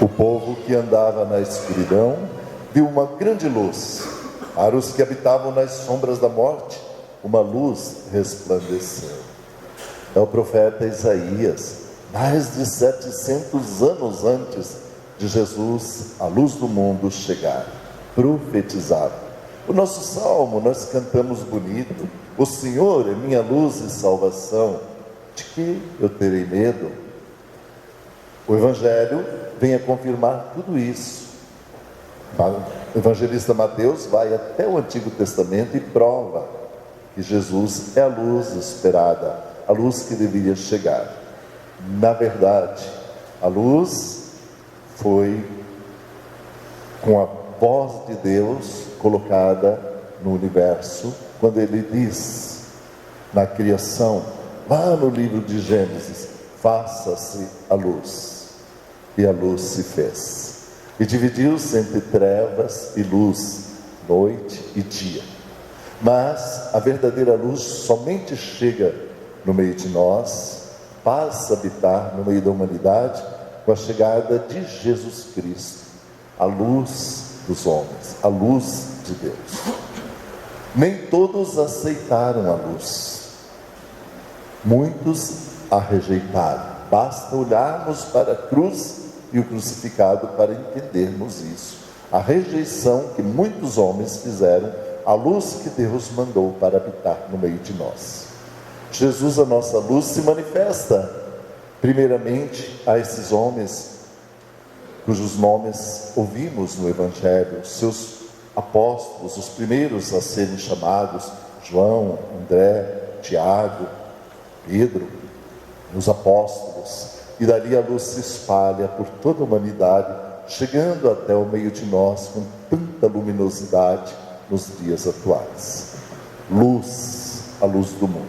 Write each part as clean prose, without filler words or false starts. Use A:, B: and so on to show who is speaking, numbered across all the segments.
A: O povo que andava na escuridão viu uma grande luz. Para os que habitavam nas sombras da morte, uma luz resplandeceu. É o profeta Isaías, mais de 700 anos antes de Jesus, a luz do mundo, chegar, profetizado. O nosso salmo nós cantamos bonito: o Senhor é minha luz e salvação, de que eu terei medo? O Evangelho vem a confirmar tudo isso. O evangelista Mateus vai até o Antigo Testamento e prova que Jesus é a luz esperada, a luz que deveria chegar. Na verdade, a luz foi com a voz de Deus colocada no universo, quando ele diz na criação, lá no livro de Gênesis: faça-se a luz. E a luz se fez, e dividiu-se entre trevas e luz, noite e dia. Mas a verdadeira luz somente chega no meio de nós, passa a habitar no meio da humanidade, com a chegada de Jesus Cristo, a luz dos homens, a luz de Deus. Nem todos aceitaram a luz, muitos a rejeitaram. Basta olharmos para a cruz e o crucificado para entendermos isso. A rejeição que muitos homens fizeram à luz que Deus mandou para habitar no meio de nós. Jesus, a nossa luz, se manifesta primeiramente a esses homens cujos nomes ouvimos no Evangelho, seus apóstolos, os primeiros a serem chamados: João, André, Tiago, Pedro, os apóstolos. E dali a luz se espalha por toda a humanidade, chegando até o meio de nós com tanta luminosidade nos dias atuais. Luz, a luz do mundo.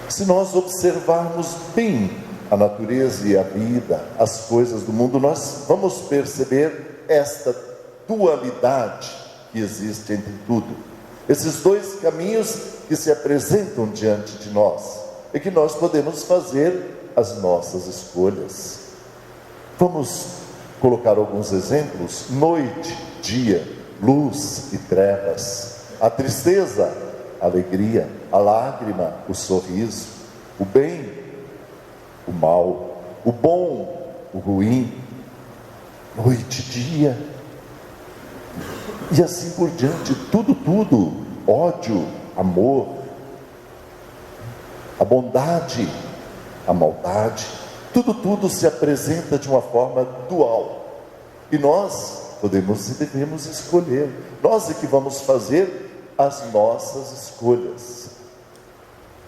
A: Se nós observarmos bem a natureza e a vida, as coisas do mundo, nós vamos perceber esta dualidade que existe entre tudo. Esses dois caminhos que se apresentam diante de nós e que nós podemos fazer as nossas escolhas. Vamos colocar alguns exemplos: noite, dia, luz e trevas, a tristeza, a alegria, a lágrima, o sorriso, o bem, o mal, o bom, o ruim, noite, dia, e assim por diante, tudo, ódio, amor, a bondade, a maldade, tudo se apresenta de uma forma dual, e nós podemos e devemos escolher. Nós é que vamos fazer as nossas escolhas.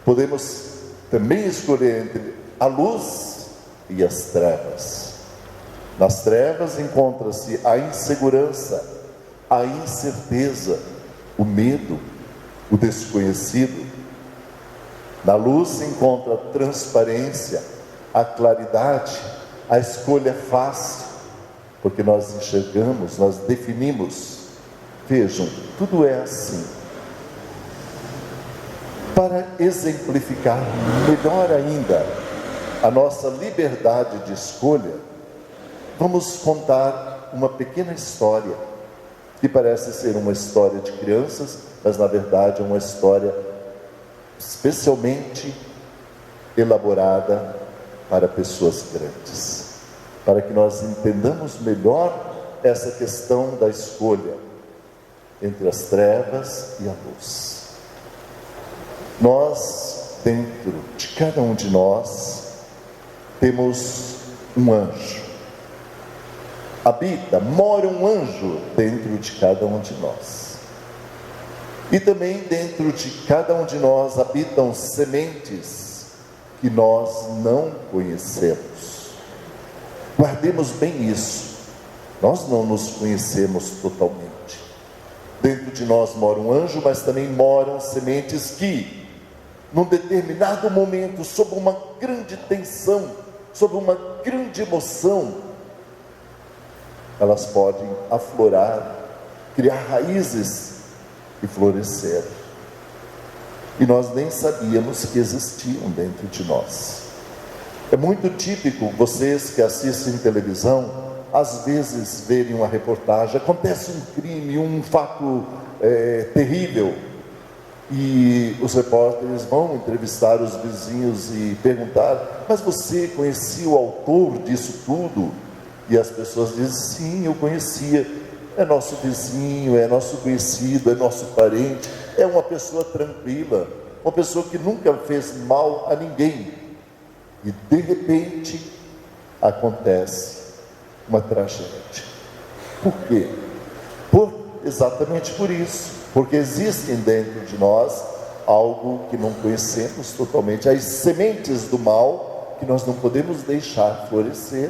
A: Podemos também escolher entre a luz e as trevas. Nas trevas encontra-se a insegurança, a incerteza, o medo, o desconhecido. Na luz se encontra a transparência, a claridade, a escolha fácil, porque nós enxergamos, nós definimos. Vejam, tudo é assim. Para exemplificar melhor ainda a nossa liberdade de escolha, vamos contar uma pequena história, que parece ser uma história de crianças, mas na verdade é uma história especialmente elaborada para pessoas grandes, para que nós entendamos melhor essa questão da escolha entre as trevas e a luz. Nós, dentro de cada um de nós, temos um anjo. Mora um anjo dentro de cada um de nós. E também dentro de cada um de nós habitam sementes que nós não conhecemos. Guardemos bem isso. Nós não nos conhecemos totalmente. Dentro de nós mora um anjo, mas também moram sementes que, num determinado momento, sob uma grande tensão, sob uma grande emoção, elas podem aflorar, criar raízes e florescer. E nós nem sabíamos que existiam dentro de nós. É muito típico vocês que assistem televisão, às vezes verem uma reportagem, acontece um crime, um fato terrível, e os repórteres vão entrevistar os vizinhos e perguntar: mas você conhecia o autor disso tudo? E as pessoas dizem: sim, eu conhecia, é nosso vizinho, é nosso conhecido, é nosso parente, é uma pessoa tranquila, uma pessoa que nunca fez mal a ninguém. E de repente acontece uma tragédia. Por quê? Exatamente por isso, porque existem dentro de nós algo que não conhecemos totalmente, as sementes do mal que nós não podemos deixar florescer,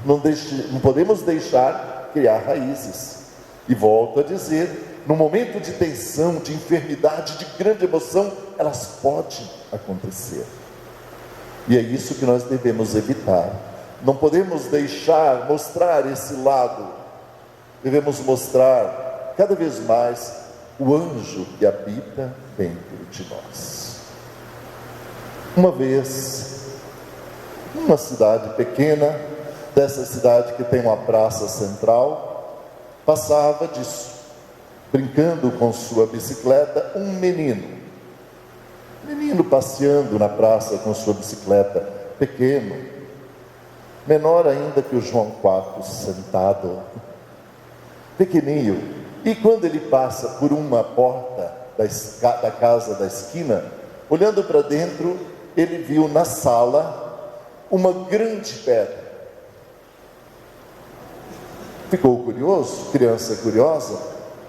A: não podemos deixar criar raízes. E volto a dizer, no momento de tensão, de enfermidade, de grande emoção, elas podem acontecer. E é isso que nós devemos evitar. Não podemos deixar mostrar esse lado. Devemos mostrar cada vez mais o anjo que habita dentro de nós. Uma vez, numa cidade pequena, dessa cidade que tem uma praça central, passava disso, brincando com sua bicicleta, um menino passeando na praça com sua bicicleta, pequeno, menor ainda que o João IV, sentado, pequenininho. E quando ele passa por uma porta da casa da esquina, olhando para dentro, ele viu na sala uma grande pedra. Ficou curioso, criança curiosa,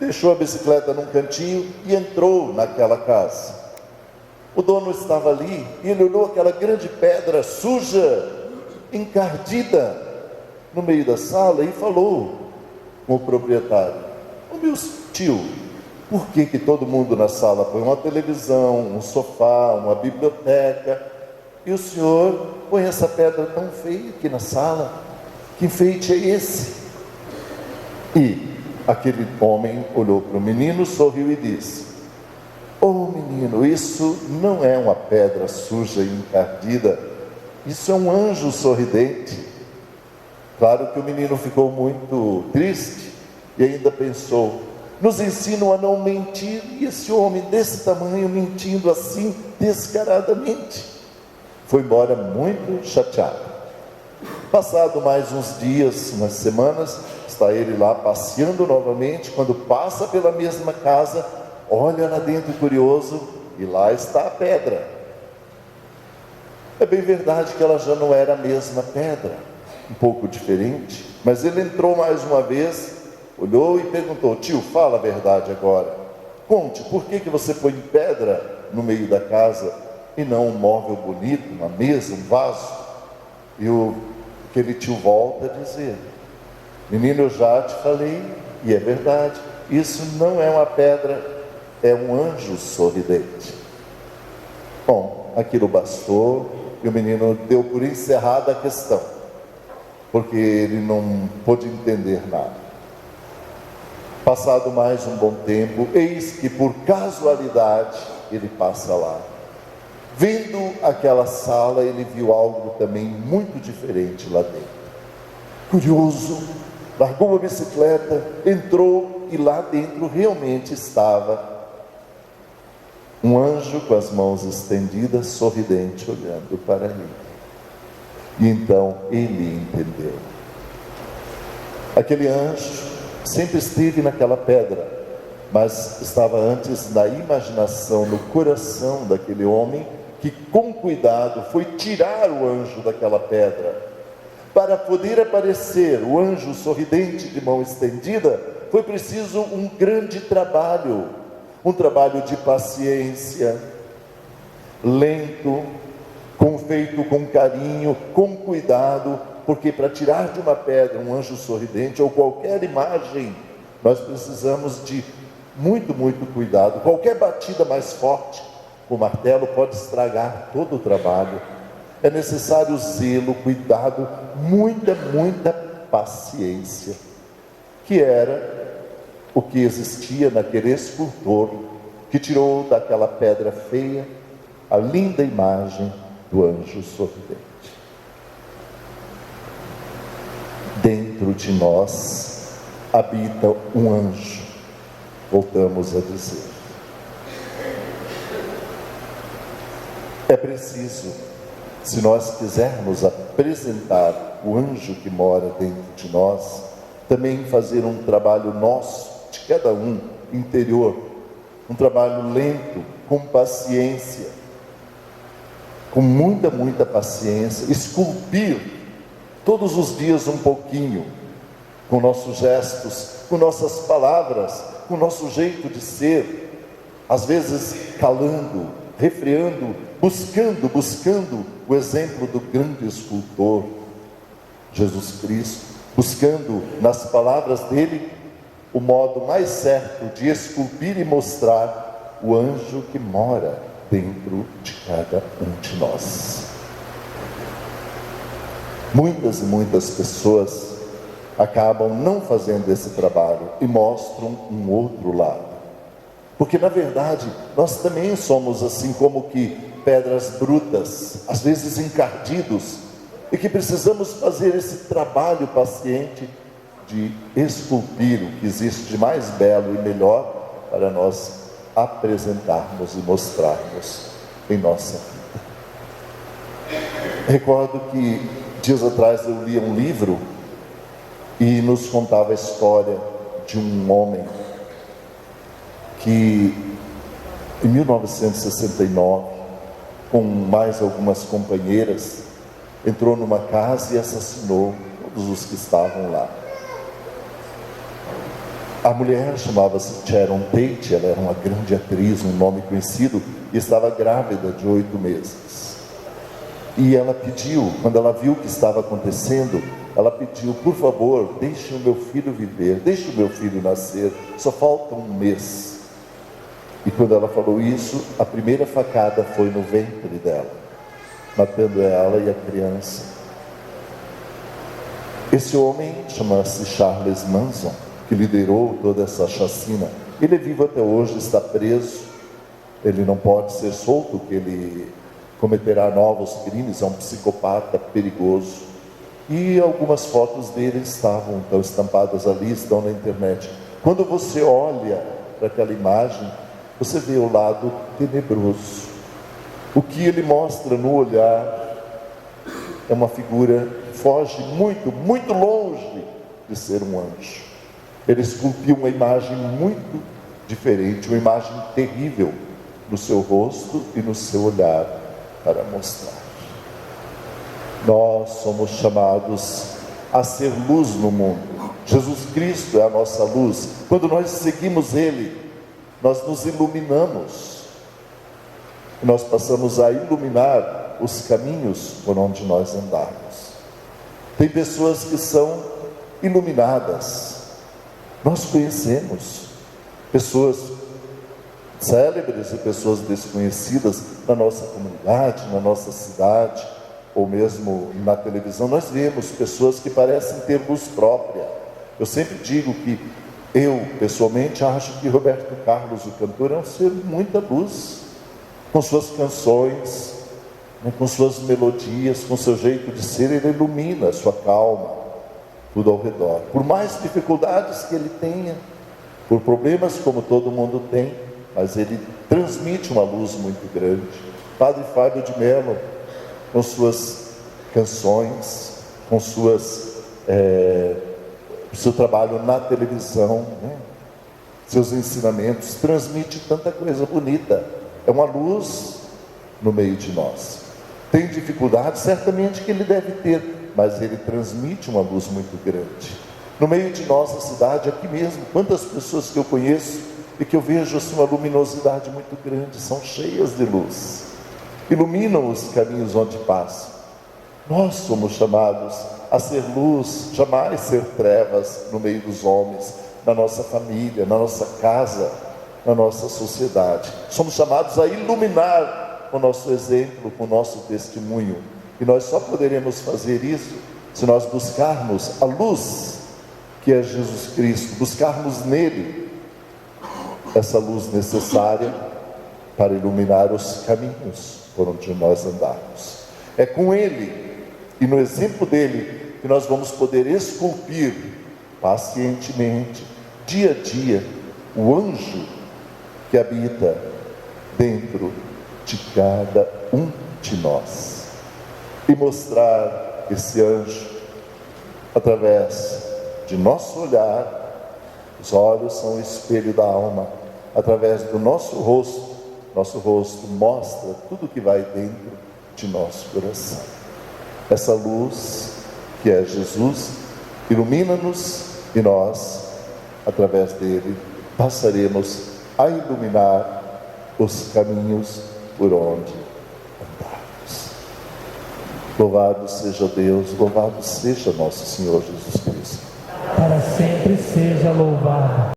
A: deixou a bicicleta num cantinho e entrou naquela casa. O dono estava ali e ele olhou aquela grande pedra suja, encardida, no meio da sala e falou com o proprietário: ô meu tio, por que todo mundo na sala põe uma televisão, um sofá, uma biblioteca, e o senhor põe essa pedra tão feia aqui na sala? Que enfeite é esse? E aquele homem olhou para o menino, sorriu e disse: ô menino, isso não é uma pedra suja e encardida, isso é um anjo sorridente. Claro que o menino ficou muito triste e ainda pensou: nos ensinam a não mentir, e esse homem desse tamanho mentindo assim descaradamente. Foi embora muito chateado. Passado mais uns dias, umas semanas, está ele lá passeando novamente. Quando passa pela mesma casa, olha lá dentro curioso, e lá está a pedra. É bem verdade que ela já não era a mesma pedra, um pouco diferente, mas ele entrou mais uma vez, olhou e perguntou: tio, fala a verdade agora, conte, por que você põe pedra no meio da casa e não um móvel bonito, uma mesa, um vaso? E aquele tio volta a dizer: menino, eu já te falei, e é verdade, isso não é uma pedra, é um anjo sorridente. Bom, aquilo bastou, e o menino deu por encerrada a questão, porque ele não pôde entender nada. Passado mais um bom tempo, eis que por casualidade ele passa lá. Vendo aquela sala, ele viu algo também muito diferente lá dentro. Curioso, largou a bicicleta, entrou, e lá dentro realmente estava um anjo com as mãos estendidas, sorridente, olhando para ele. E então ele entendeu. Aquele anjo sempre esteve naquela pedra, mas estava antes na imaginação, no coração daquele homem, que com cuidado foi tirar o anjo daquela pedra. Para poder aparecer o anjo sorridente de mão estendida, foi preciso um grande trabalho, um trabalho de paciência, lento, feito com carinho, com cuidado, porque para tirar de uma pedra um anjo sorridente ou qualquer imagem, nós precisamos de muito cuidado. Qualquer batida mais forte com o martelo pode estragar todo o trabalho. É necessário zelo, cuidado, muita paciência, que era o que existia naquele escultor que tirou daquela pedra feia a linda imagem do anjo sorridente. dentro de nós habita um anjo. Voltamos a dizer. É preciso, se nós quisermos apresentar o anjo que mora dentro de nós, também fazer um trabalho nosso, de cada um, interior, um trabalho lento, com paciência, com muita paciência, esculpir todos os dias um pouquinho, com nossos gestos, com nossas palavras, com nosso jeito de ser, às vezes calando, refreando, buscando o exemplo do grande escultor, Jesus Cristo, buscando nas palavras dele o modo mais certo de esculpir e mostrar o anjo que mora dentro de cada um de nós. Muitas e muitas pessoas acabam não fazendo esse trabalho e mostram um outro lado. Porque na verdade nós também somos assim como que pedras brutas, às vezes encardidos, e que precisamos fazer esse trabalho paciente de esculpir o que existe de mais belo e melhor para nós apresentarmos e mostrarmos em nossa vida. Recordo que dias atrás eu li um livro e nos contava a história de um homem que em 1969, com mais algumas companheiras, entrou numa casa e assassinou todos os que estavam lá. A mulher chamava-se Sharon Tate, ela era uma grande atriz, um nome conhecido, e estava grávida de 8 meses. E ela pediu, quando ela viu o que estava acontecendo, ela pediu: por favor, deixe o meu filho viver, deixe o meu filho nascer, só falta um mês. E quando ela falou isso, a primeira facada foi no ventre dela, matando ela e a criança. Esse homem chama-se Charles Manson, que liderou toda essa chacina. Ele é vivo até hoje, está preso, ele não pode ser solto, que ele cometerá novos crimes, é um psicopata perigoso. E algumas fotos dele estão estampadas ali, estão na internet. Quando você olha para aquela imagem, você vê o lado tenebroso. O que ele mostra no olhar é uma figura que foge muito longe de ser um anjo. Ele esculpiu uma imagem muito diferente, uma imagem terrível no seu rosto e no seu olhar para mostrar. Nós somos chamados a ser luz no mundo. Jesus Cristo é a nossa luz. Quando nós seguimos Ele, nós nos iluminamos. Nós passamos a iluminar os caminhos por onde nós andarmos. Tem pessoas que são iluminadas. Nós conhecemos pessoas célebres e pessoas desconhecidas na nossa comunidade, na nossa cidade, ou mesmo na televisão. Nós vemos pessoas que parecem ter luz própria. Eu sempre digo que eu, pessoalmente, acho que Roberto Carlos, o cantor, é um ser de muita luz, com suas canções, com suas melodias, com seu jeito de ser. Ele ilumina a sua calma, tudo ao redor. Por mais dificuldades que ele tenha, por problemas como todo mundo tem, mas ele transmite uma luz muito grande. Padre Fábio de Mello, com suas canções, com seu trabalho na televisão, seus ensinamentos, transmite tanta coisa bonita. É uma luz no meio de nós. Tem dificuldades, certamente que ele deve ter, mas ele transmite uma luz muito grande. No meio de nossa cidade, aqui mesmo, quantas pessoas que eu conheço e que eu vejo assim uma luminosidade muito grande, são cheias de luz, iluminam os caminhos onde passam. Nós somos chamados a ser luz, jamais ser trevas no meio dos homens, na nossa família, na nossa casa, na nossa sociedade. Somos chamados a iluminar com o nosso exemplo, com o nosso testemunho. E nós só poderemos fazer isso se nós buscarmos a luz que é Jesus Cristo, buscarmos nele essa luz necessária para iluminar os caminhos por onde nós andarmos. É com ele e no exemplo dele que nós vamos poder esculpir pacientemente, dia a dia, o anjo que habita dentro de cada um de nós. E mostrar esse anjo através de nosso olhar. Os olhos são o espelho da alma. Através do nosso rosto mostra tudo que vai dentro de nosso coração. Essa luz que é Jesus ilumina-nos e nós, através dele, passaremos a iluminar os caminhos por onde andarmos. Louvado seja Deus, louvado seja nosso Senhor Jesus Cristo.
B: Para sempre seja louvado.